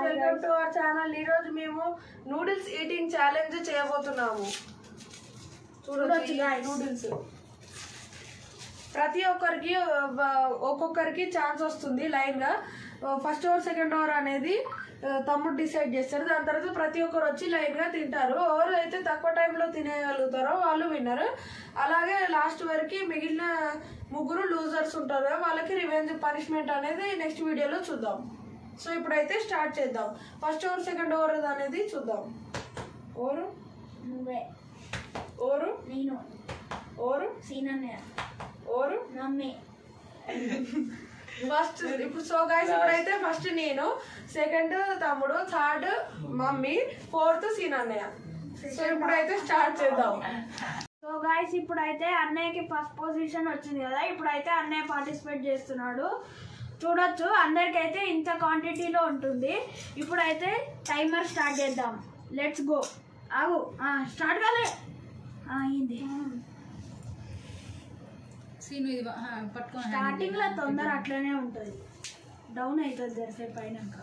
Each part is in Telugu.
Welcome to our channel. ఈ రోజు మేము నూడిల్స్ ఈటింగ్ ఛాలెంజ్ చేయబోతున్నాము. చూడొచ్చు నూడిల్స్ ప్రతి ఒక్కొక్కరికి ఛాన్స్ వస్తుంది లైన్ గా. ఫస్ట్ ఓవర్ సెకండ్ ఓవర్ అనేది తమ్ముడు డిసైడ్ చేస్తారు. దాని తర్వాత ప్రతి ఒక్కరు వచ్చి లైన్ గా తింటారు. ఎవరు అయితే తక్కువ టైంలో తినేయగలుగుతారో వాళ్ళు విన్నర్. అలాగే లాస్ట్ వరకు మిగిలిన ముగ్గురు లూజర్స్ ఉంటారు. వాళ్ళకి రివెంజ్ పనిష్మెంట్ అనేది నెక్స్ట్ వీడియోలో చూద్దాం. సో ఇప్పుడైతే స్టార్ట్ చేద్దాం. ఫస్ట్ ఓవర్ సెకండ్ ఓవర్ అనేది చూద్దాం. ఓవరు నువ్వే, ఓవరు నేను, ఓవరు సీనన్నయ్య, ఓవరు మమ్మీ. ఫస్ట్ ఇప్పుడు సో గైస్ ఇప్పుడైతే ఫస్ట్ నేను, సెకండ్ తమ్ముడు, థర్డ్ మమ్మీ, ఫోర్త్ సీనన్నయ్య. సో ఇప్పుడైతే స్టార్ట్ చేద్దాం. సో గైస్ ఇప్పుడైతే అన్నయ్యకి ఫస్ట్ పొజిషన్ వచ్చింది కదా. ఇప్పుడైతే అన్నయ్య పార్టిసిపేట్ చేస్తున్నాడు. చూడొచ్చు అందరికైతే ఇంత క్వాంటిటీలో ఉంటుంది. ఇప్పుడైతే టైమర్ స్టార్ట్ చేద్దాం. Let's go. ఆగు, స్టార్ట్ కాలే అయింది. స్టార్టింగ్ లో తొందర అట్లనే ఉంటుంది, డౌన్ అవుతుంది జరిసేపు అయినాక.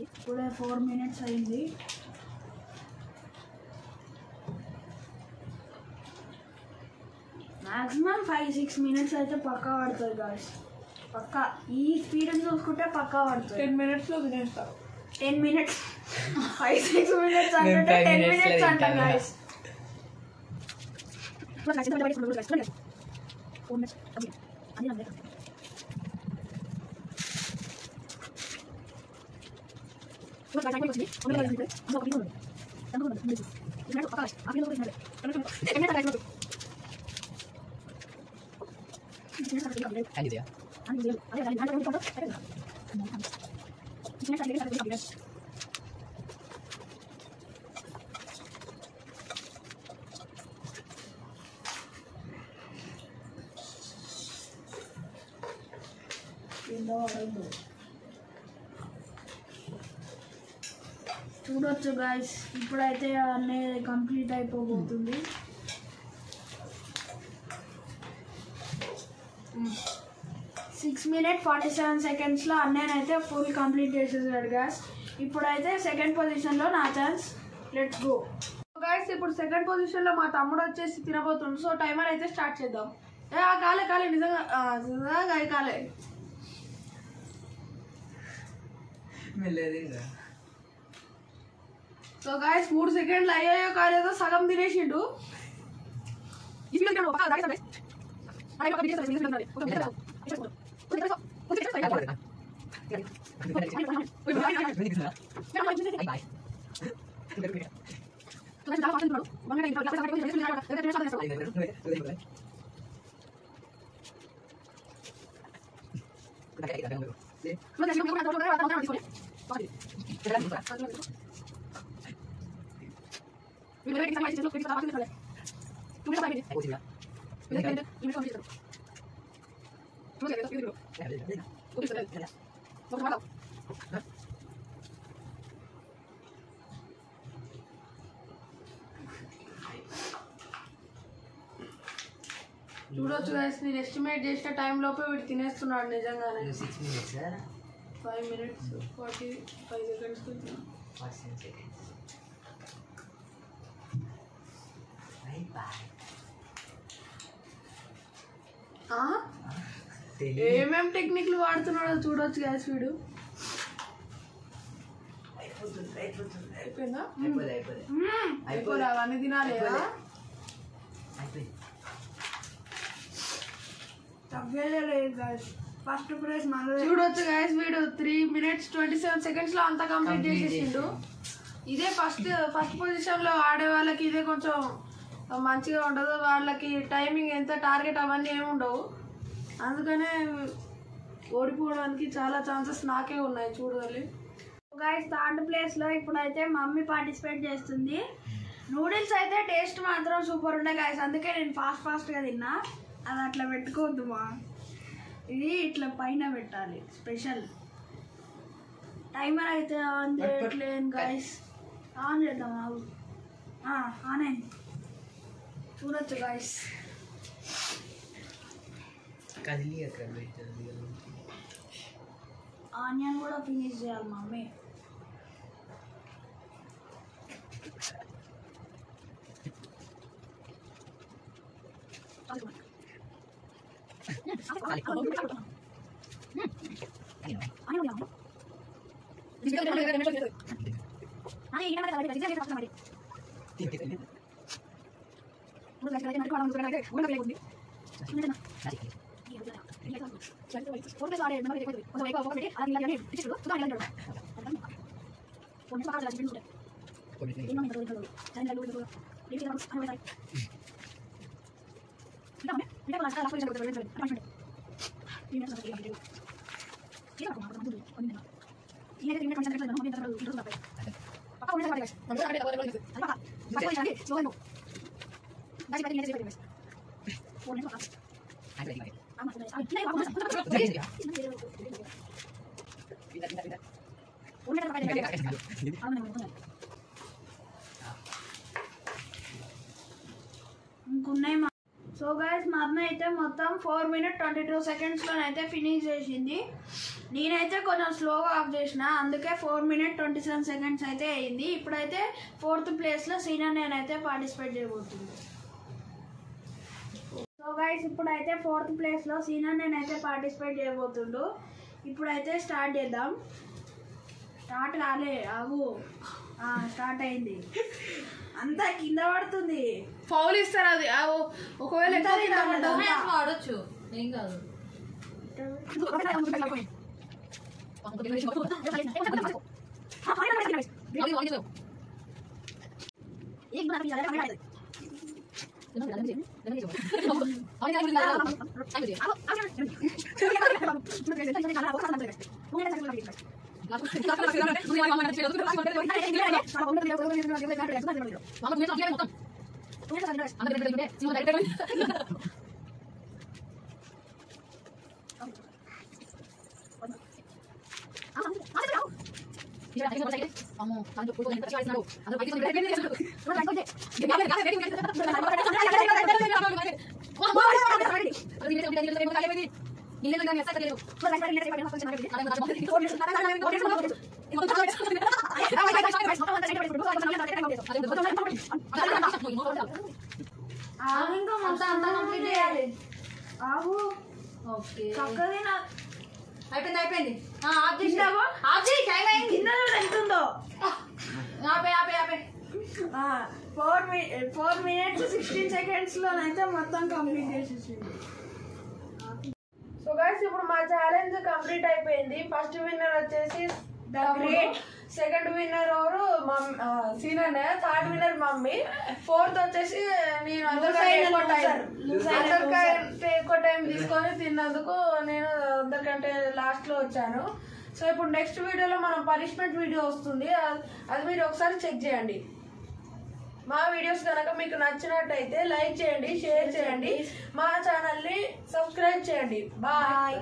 ఇప్పుడే 4 minutes అయింది. మాక్సిమం 5-6 minutes అయితే పక్కా పడుతుంది గాయస్. పక్కా ఈ స్పీడ్ చూసుకుంటే పక్కా పడుతుంది. 10 minutes లో తినేస్తారు. 10 minutes 5-6 minutes అంటే 10 minutes అంట గాయస్. చూడొచ్చు గాయస్ ఇప్పుడైతే అన్నయ్య కంప్లీట్ అయిపోబోతుంది. 6 minutes 47 seconds లో అన్నయ్యనైతే ఫుల్ కంప్లీట్ చేసేసాడు గాయస్. ఇప్పుడైతే సెకండ్ పొజిషన్ లో నా ఛాన్స్. Let's go guys. ఇప్పుడు సెకండ్ పొజిషన్ లో మా తమ్ముడు వచ్చేసి తినబోతుంది. సో టైమర్ అయితే స్టార్ట్ చేద్దాం. కాలే నిజంగా కాలే. సో గాయస్ 3 seconds అయ్యాయో కాలేదో సగం తినేసిండు. చూడొచ్చు గైస్ నేను ఎస్టిమేట్ చేసిన టైం లోపే వీడు తినేస్తున్నాడు నిజంగానే. 5 minutes 45 seconds. ఏమేం టెక్నిక్లు వాడుతున్నాడో చూడొచ్చు గ్యాస్ వీడు. అయిపోయిందా? అయిపోలే అవన్నీ తినాలి ఫస్ట్ ప్రైజ్ చూడొచ్చు గైస్. వీడు 3 minutes 27 seconds లో అంతా కంప్లీట్ చేసేసిండు. ఇదే ఫస్ట్ పొజిషన్ లో ఆడే వాళ్ళకి ఇదే కొంచెం మంచిగా ఉండదు. వాళ్ళకి టైమింగ్ ఎంత టార్గెట్ అవన్నీ ఏమి ఉండవు. అందుకనే ఓడిపోవడానికి చాలా ఛాన్సెస్ నాకే ఉన్నాయి. చూడాలి గైస్ థర్డ్ ప్లేస్ లో ఇప్పుడైతే మమ్మీ పార్టిసిపేట్ చేస్తుంది. నూడిల్స్ అయితే టేస్ట్ మాత్రం సూపర్ ఉండే గైస్. అందుకే నేను ఫాస్ట్ గా తిన్నా. అది అట్లా పెట్టుకోవద్దు మా, ఇది ఇట్లా పైన పెట్టాలి. స్పెషల్ టైమర్ అయితే ఆన్ చేయట్లేదు గైస్. ఆన్ చేద్దాం. ఆన్ అయింది చూడొచ్చు గైస్. ఆనియన్ కూడా ఫినిష్ చేయాలి మమ్మీ. ఇంకున్నాయి. సో గైస్ మా అమ్మ అయితే మొత్తం 4 minutes 22 seconds లోనైతే ఫినిష్ చేసింది. నేనైతే కొంచెం స్లోగా ఆఫ్ చేసిన, అందుకే 4 minutes 27 seconds అయితే అయింది. ఇప్పుడైతే 4th place లో సీనియర్ నేనైతే పార్టిసిపేట్ చేయబోతుంది. సో గైస్ ఇప్పుడైతే 4th place లో సీనియర్ నేనైతే పార్టిసిపేట్ చేయబోతుండు. ఇప్పుడైతే స్టార్ట్ చేద్దాం. స్టార్ట్ కాలే ఆగు. స్టార్ట్ అయింది. అంతా కింద పడుతుంది. ఫౌల్ ఇస్తారు. అది ఒకవేళ ఆడొచ్చు, ఏం కాదు. అయిపోయింది. ఎంతుందో 4 minutes 16 seconds లోనైతే మొత్తం కంప్లీట్ చేసేసింది. సో గైస్ ఇప్పుడు మా ఛాలెంజ్ కంప్లీట్ అయిపోయింది. ఫస్ట్ విన్నర్ వచ్చేసి ద గ్రేట్, సెకండ్ విన్నర్ ఎవరు senior, third winner mummy, fourth వచ్చేసి నేను అందరికంటే ఎక్కువ టైం తీసుకొని తిన్నందుకు నేను అందరికంటే లాస్ట్ లో వచ్చాను. సో ఇప్పుడు నెక్స్ట్ వీడియోలో మనం పనిష్మెంట్ వీడియో వస్తుంది, అది మీరు ఒకసారి చెక్ చేయండి. మా వీడియోస్ కనుక మీకు నచ్చినట్టయితే లైక్ చేయండి, షేర్ చేయండి, మా ఛానల్ని సబ్స్క్రైబ్ చేయండి. బాయ్.